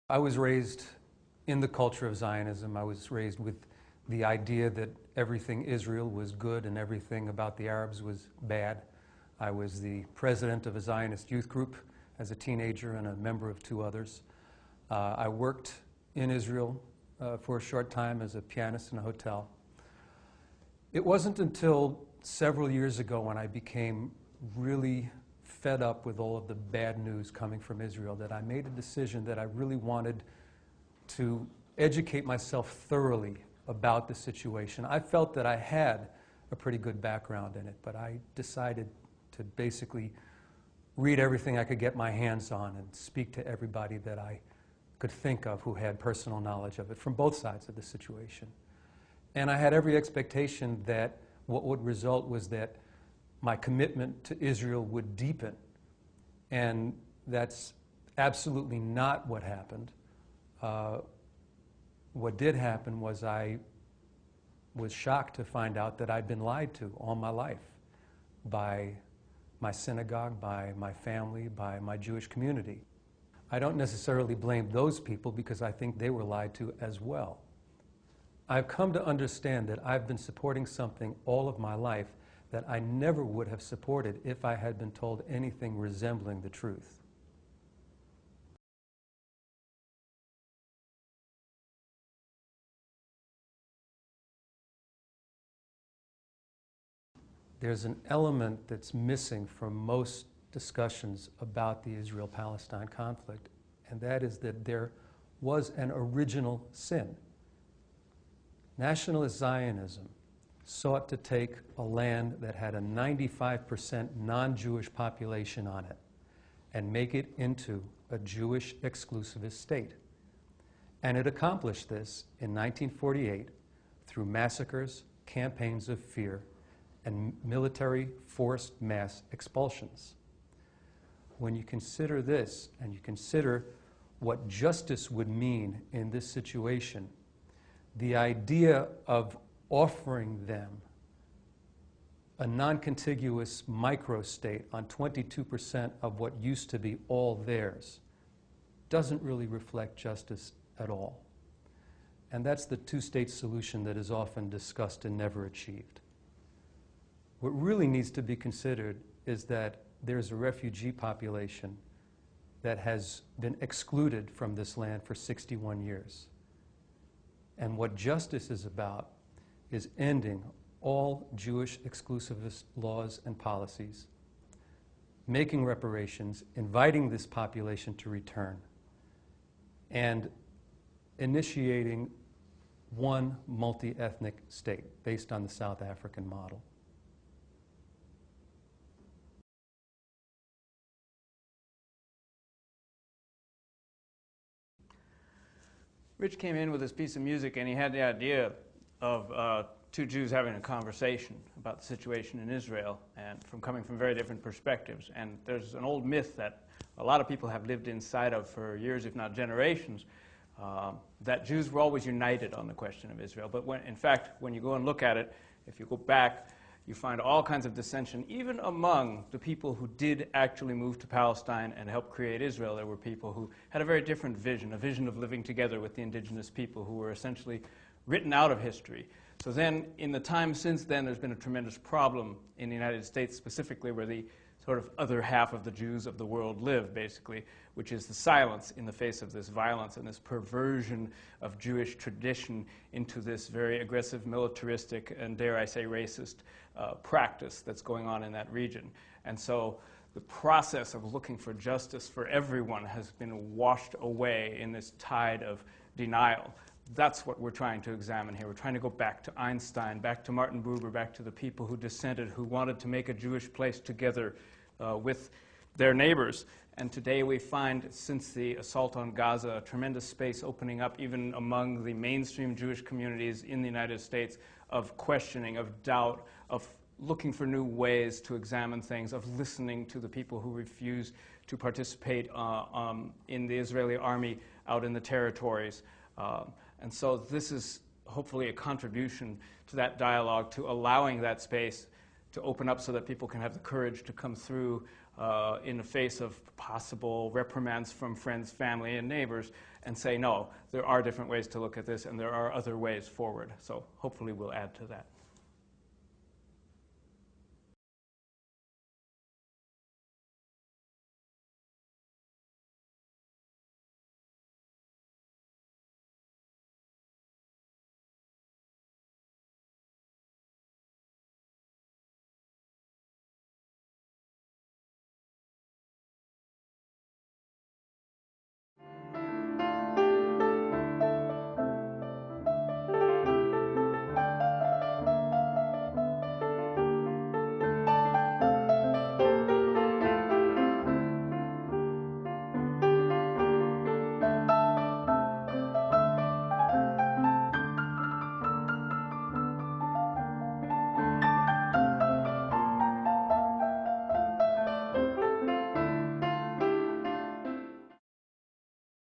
I was raised in the culture of Zionism. I was raised with the idea that everything Israel was good and everything about the Arabs was bad. I was the president of a Zionist youth group as a teenager and a member of two others. I worked in Israel for a short time as a pianist in a hotel. It wasn't until several years ago when I became really fed up with all of the bad news coming from Israel that I made a decision that I really wanted to educate myself thoroughly about the situation. I felt that I had a pretty good background in it, but I decided to basically read everything I could get my hands on and speak to everybody that I could think of who had personal knowledge of it from both sides of the situation. And I had every expectation that what would result was that my commitment to Israel would deepen. And that's absolutely not what happened. What did happen was I was shocked to find out that I'd been lied to all my life by my synagogue, by my family, by my Jewish community. I don't necessarily blame those people because I think they were lied to as well. I've come to understand that I've been supporting something all of my life that I never would have supported if I had been told anything resembling the truth. There's an element that's missing from most discussions about the Israel-Palestine conflict, and that is that there was an original sin. Nationalist Zionism sought to take a land that had a 95% non-Jewish population on it and make it into a Jewish exclusivist state. And it accomplished this in 1948 through massacres, campaigns of fear, and military forced mass expulsions. When you consider this, and you consider what justice would mean in this situation, the idea of offering them a non-contiguous microstate on 22% of what used to be all theirs doesn't really reflect justice at all. And that's the two-state solution that is often discussed and never achieved. What really needs to be considered is that there's a refugee population that has been excluded from this land for 61 years. And what justice is about is ending all Jewish exclusivist laws and policies, making reparations, inviting this population to return, and initiating one multi-ethnic state based on the South African model. Rich came in with this piece of music and he had the idea of two Jews having a conversation about the situation in Israel and coming from very different perspectives. And there's an old myth that a lot of people have lived inside of for years, if not generations, that Jews were always united on the question of Israel. But in fact, when you go and look at it, if you go back, you find all kinds of dissension, even among the people who did actually move to Palestine and help create Israel. There were people who had a very different vision, a vision of living together with the indigenous people who were essentially written out of history. So then, in the time since then, there's been a tremendous problem in the United States, specifically where the sort of other half of the Jews of the world live, basically, which is the silence in the face of this violence and this perversion of Jewish tradition into this very aggressive, militaristic, and dare I say racist practice that's going on in that region. And so the process of looking for justice for everyone has been washed away in this tide of denial. That's what we're trying to examine here. We're trying to go back to Einstein, back to Martin Buber, back to the people who dissented, who wanted to make a Jewish place together with their neighbors. And today we find, since the assault on Gaza, a tremendous space opening up even among the mainstream Jewish communities in the United States of questioning, of doubt, of looking for new ways to examine things, of listening to the people who refuse to participate in the Israeli army out in the territories. And so this is hopefully a contribution to that dialogue, to allowing that space to open up so that people can have the courage to come through in the face of possible reprimands from friends, family, and neighbors, and say, no, there are different ways to look at this, and there are other ways forward. So hopefully we'll add to that.